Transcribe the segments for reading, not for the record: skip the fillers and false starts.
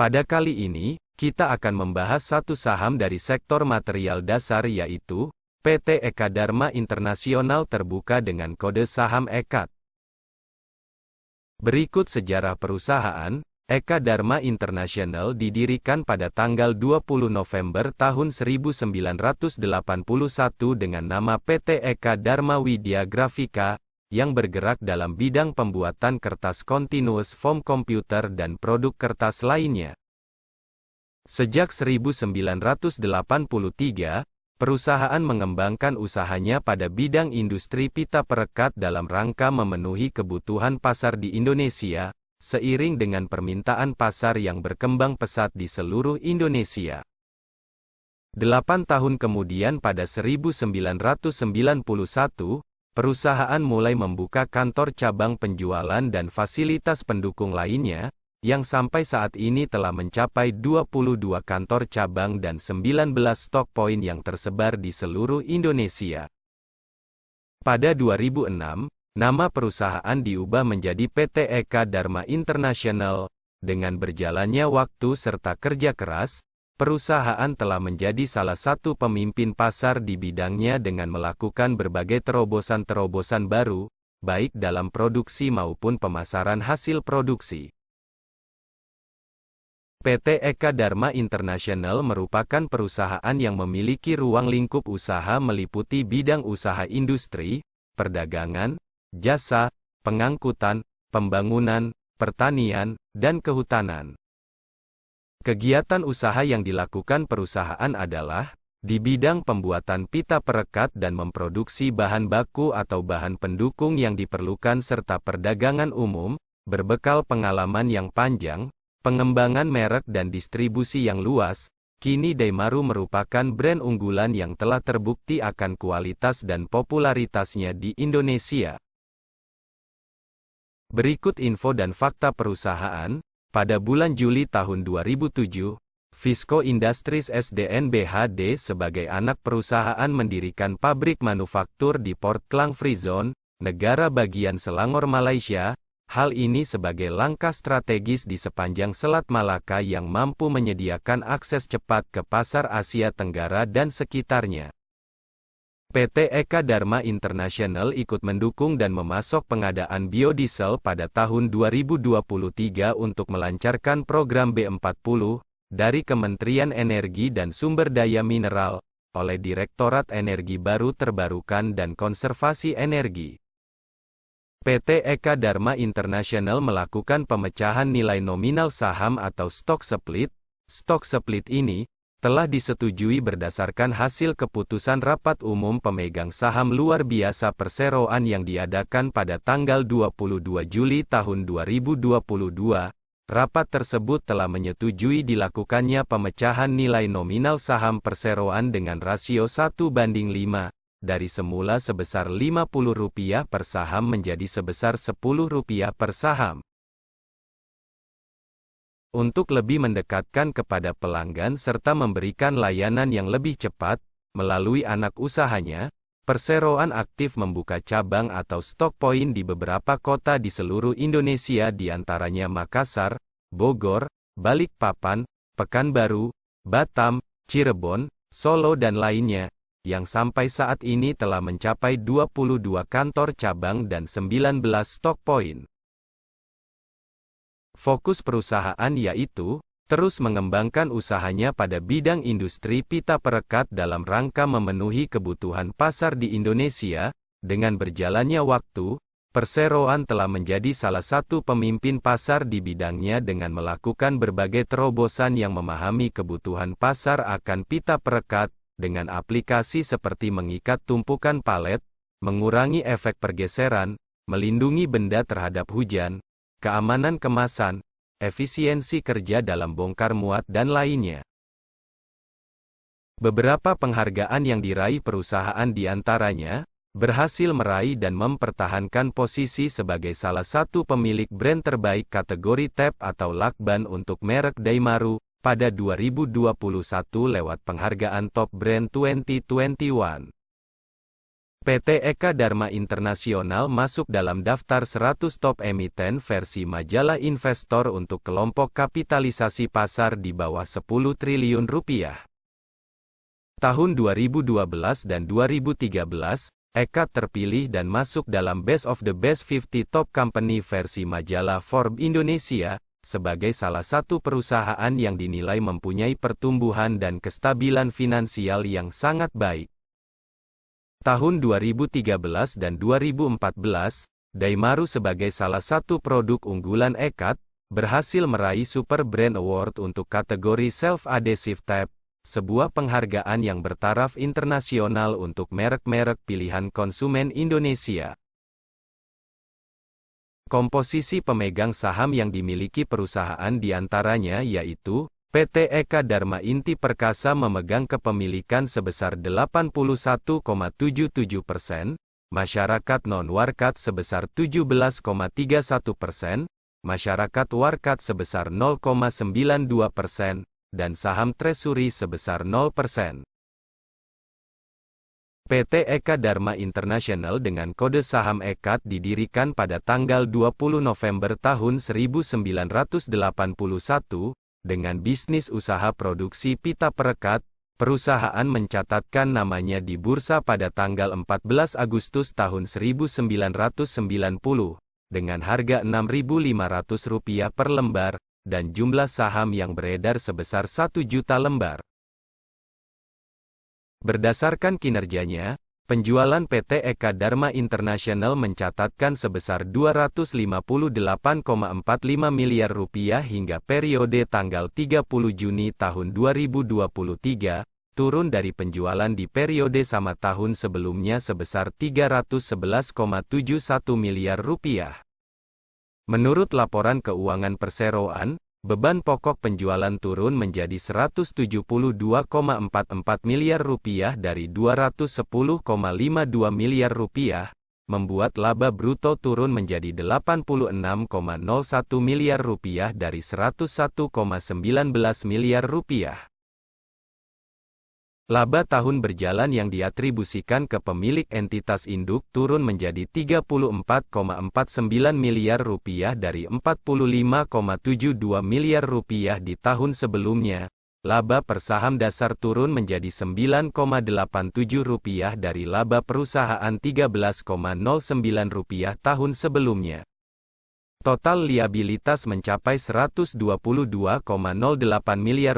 Pada kali ini, kita akan membahas satu saham dari sektor material dasar yaitu PT Eka Dharma Internasional terbuka dengan kode saham EKAD. Berikut sejarah perusahaan. Eka Dharma Internasional didirikan pada tanggal 20 November tahun 1981 dengan nama PT Eka Dharma Widya Grafika, yang bergerak dalam bidang pembuatan kertas continuous foam komputer dan produk kertas lainnya. Sejak 1983, perusahaan mengembangkan usahanya pada bidang industri pita perekat dalam rangka memenuhi kebutuhan pasar di Indonesia, seiring dengan permintaan pasar yang berkembang pesat di seluruh Indonesia. 8 tahun kemudian pada 1991, perusahaan mulai membuka kantor cabang penjualan dan fasilitas pendukung lainnya, yang sampai saat ini telah mencapai 22 kantor cabang dan 19 stock point yang tersebar di seluruh Indonesia. Pada 2006, nama perusahaan diubah menjadi PT Eka Dharma Internasional. Dengan berjalannya waktu serta kerja keras, perusahaan telah menjadi salah satu pemimpin pasar di bidangnya dengan melakukan berbagai terobosan-terobosan baru, baik dalam produksi maupun pemasaran hasil produksi. PT Eka Dharma Internasional merupakan perusahaan yang memiliki ruang lingkup usaha meliputi bidang usaha industri, perdagangan, jasa, pengangkutan, pembangunan, pertanian, dan kehutanan. Kegiatan usaha yang dilakukan perusahaan adalah di bidang pembuatan pita perekat dan memproduksi bahan baku atau bahan pendukung yang diperlukan serta perdagangan umum, berbekal pengalaman yang panjang, pengembangan merek dan distribusi yang luas. Kini Daimaru merupakan brand unggulan yang telah terbukti akan kualitas dan popularitasnya di Indonesia. Berikut info dan fakta perusahaan. Pada bulan Juli tahun 2007, Visco Industries SDN BHD sebagai anak perusahaan mendirikan pabrik manufaktur di Port Klang Free Zone, negara bagian Selangor Malaysia. Hal ini sebagai langkah strategis di sepanjang Selat Malaka yang mampu menyediakan akses cepat ke pasar Asia Tenggara dan sekitarnya. PT Eka Dharma Internasional ikut mendukung dan memasok pengadaan biodiesel pada tahun 2023 untuk melancarkan program B40 dari Kementerian Energi dan Sumber Daya Mineral oleh Direktorat Energi Baru Terbarukan dan Konservasi Energi. PT Eka Dharma Internasional melakukan pemecahan nilai nominal saham atau stock split. Stock split ini telah disetujui berdasarkan hasil keputusan Rapat Umum Pemegang Saham Luar Biasa Perseroan yang diadakan pada tanggal 22 Juli tahun 2022. Rapat tersebut telah menyetujui dilakukannya pemecahan nilai nominal saham perseroan dengan rasio 1:5, dari semula sebesar Rp50 per saham menjadi sebesar Rp10 per saham. Untuk lebih mendekatkan kepada pelanggan serta memberikan layanan yang lebih cepat, melalui anak usahanya, perseroan aktif membuka cabang atau stock point di beberapa kota di seluruh Indonesia diantaranya Makassar, Bogor, Balikpapan, Pekanbaru, Batam, Cirebon, Solo dan lainnya, yang sampai saat ini telah mencapai 22 kantor cabang dan 19 stock point. Fokus perusahaan yaitu, terus mengembangkan usahanya pada bidang industri pita perekat dalam rangka memenuhi kebutuhan pasar di Indonesia. Dengan berjalannya waktu, perseroan telah menjadi salah satu pemimpin pasar di bidangnya dengan melakukan berbagai terobosan yang memahami kebutuhan pasar akan pita perekat, dengan aplikasi seperti mengikat tumpukan palet, mengurangi efek pergeseran, melindungi benda terhadap hujan, keamanan kemasan, efisiensi kerja dalam bongkar muat dan lainnya. Beberapa penghargaan yang diraih perusahaan diantaranya, berhasil meraih dan mempertahankan posisi sebagai salah satu pemilik brand terbaik kategori TAP atau lakban untuk merek Daimaru, pada 2021 lewat penghargaan Top Brand 2021. PT Eka Dharma Internasional masuk dalam daftar 100 top emiten versi majalah investor untuk kelompok kapitalisasi pasar di bawah 10 triliun rupiah. Tahun 2012 dan 2013, Eka terpilih dan masuk dalam Best of the Best 50 Top Company versi majalah Forbes Indonesia, sebagai salah satu perusahaan yang dinilai mempunyai pertumbuhan dan kestabilan finansial yang sangat baik. Tahun 2013 dan 2014, Daimaru sebagai salah satu produk unggulan Ekat, berhasil meraih Super Brand Award untuk kategori Self-Adhesive Tape, sebuah penghargaan yang bertaraf internasional untuk merek-merek pilihan konsumen Indonesia. Komposisi pemegang saham yang dimiliki perusahaan diantaranya yaitu, PT Eka Dharma Inti Perkasa memegang kepemilikan sebesar 81,77%, masyarakat non-warkat sebesar 17,31%, masyarakat warkat sebesar 0,92%, dan saham treasury sebesar 0%. PT Eka Dharma International dengan kode saham EKAT didirikan pada tanggal 20 November tahun 1981, dengan bisnis usaha produksi pita perekat. Perusahaan mencatatkan namanya di bursa pada tanggal 14 Agustus tahun 1990, dengan harga Rp6.500 per lembar, dan jumlah saham yang beredar sebesar 1 juta lembar. Berdasarkan kinerjanya, penjualan PT Eka Dharma International mencatatkan sebesar Rp258,45 miliar hingga periode tanggal 30 Juni tahun 2023, turun dari penjualan di periode sama tahun sebelumnya sebesar Rp311,71 miliar. Menurut laporan keuangan perseroan, beban pokok penjualan turun menjadi Rp172,44 miliar dari Rp210,52 miliar, membuat laba bruto turun menjadi Rp86,01 miliar dari Rp101,19 miliar. Laba tahun berjalan yang diatribusikan ke pemilik entitas induk turun menjadi Rp34,49 miliar dari Rp45,72 miliar di tahun sebelumnya. Laba per saham dasar turun menjadi Rp9,87 dari laba perusahaan Rp13,09 tahun sebelumnya. Total liabilitas mencapai Rp122,08 miliar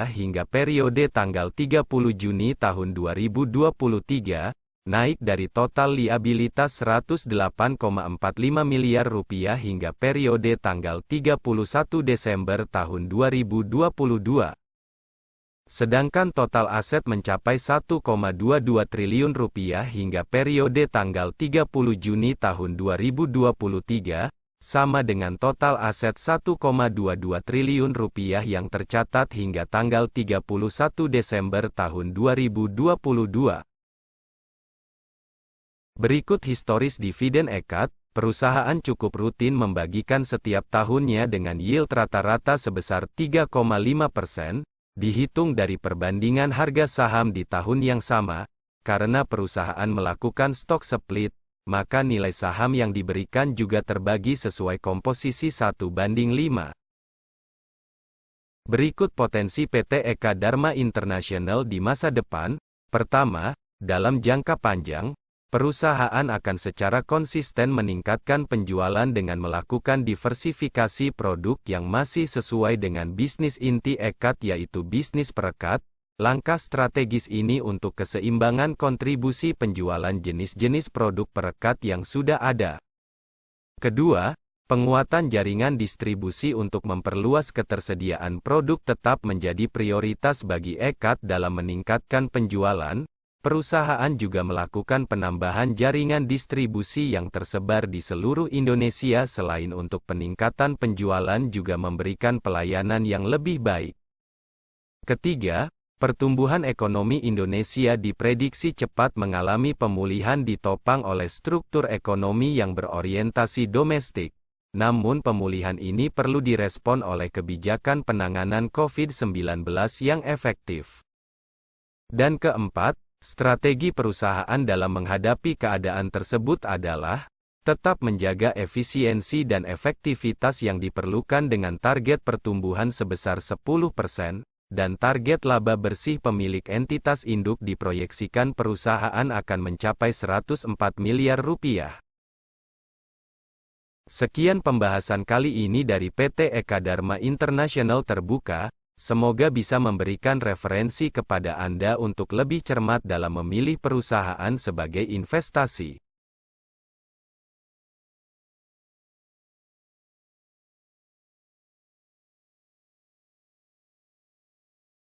hingga periode tanggal 30 Juni tahun 2023, naik dari total liabilitas Rp108,45 miliar hingga periode tanggal 31 Desember tahun 2022. Sedangkan total aset mencapai Rp1,22 triliun hingga periode tanggal 30 Juni tahun 2023, sama dengan total aset Rp1,22 triliun yang tercatat hingga tanggal 31 Desember tahun 2022. Berikut historis dividen Ekat. Perusahaan cukup rutin membagikan setiap tahunnya dengan yield rata-rata sebesar 3,5%, dihitung dari perbandingan harga saham di tahun yang sama. Karena perusahaan melakukan stock split, maka nilai saham yang diberikan juga terbagi sesuai komposisi 1:5. Berikut potensi PT Eka Dharma International di masa depan. Pertama, dalam jangka panjang, perusahaan akan secara konsisten meningkatkan penjualan dengan melakukan diversifikasi produk yang masih sesuai dengan bisnis inti Ekat yaitu bisnis perekat. Langkah strategis ini untuk keseimbangan kontribusi penjualan jenis-jenis produk perekat yang sudah ada. Kedua, penguatan jaringan distribusi untuk memperluas ketersediaan produk tetap menjadi prioritas bagi Ekat dalam meningkatkan penjualan. Perusahaan juga melakukan penambahan jaringan distribusi yang tersebar di seluruh Indonesia selain untuk peningkatan penjualan juga memberikan pelayanan yang lebih baik. Ketiga, pertumbuhan ekonomi Indonesia diprediksi cepat mengalami pemulihan ditopang oleh struktur ekonomi yang berorientasi domestik. Namun pemulihan ini perlu direspon oleh kebijakan penanganan COVID-19 yang efektif. Dan keempat, Strategi perusahaan dalam menghadapi keadaan tersebut adalah tetap menjaga efisiensi dan efektivitas yang diperlukan dengan target pertumbuhan sebesar 10%, dan target laba bersih pemilik entitas induk diproyeksikan perusahaan akan mencapai 104 miliar rupiah. Sekian pembahasan kali ini dari PT Eka Dharma International Terbuka. Semoga bisa memberikan referensi kepada Anda untuk lebih cermat dalam memilih perusahaan sebagai investasi.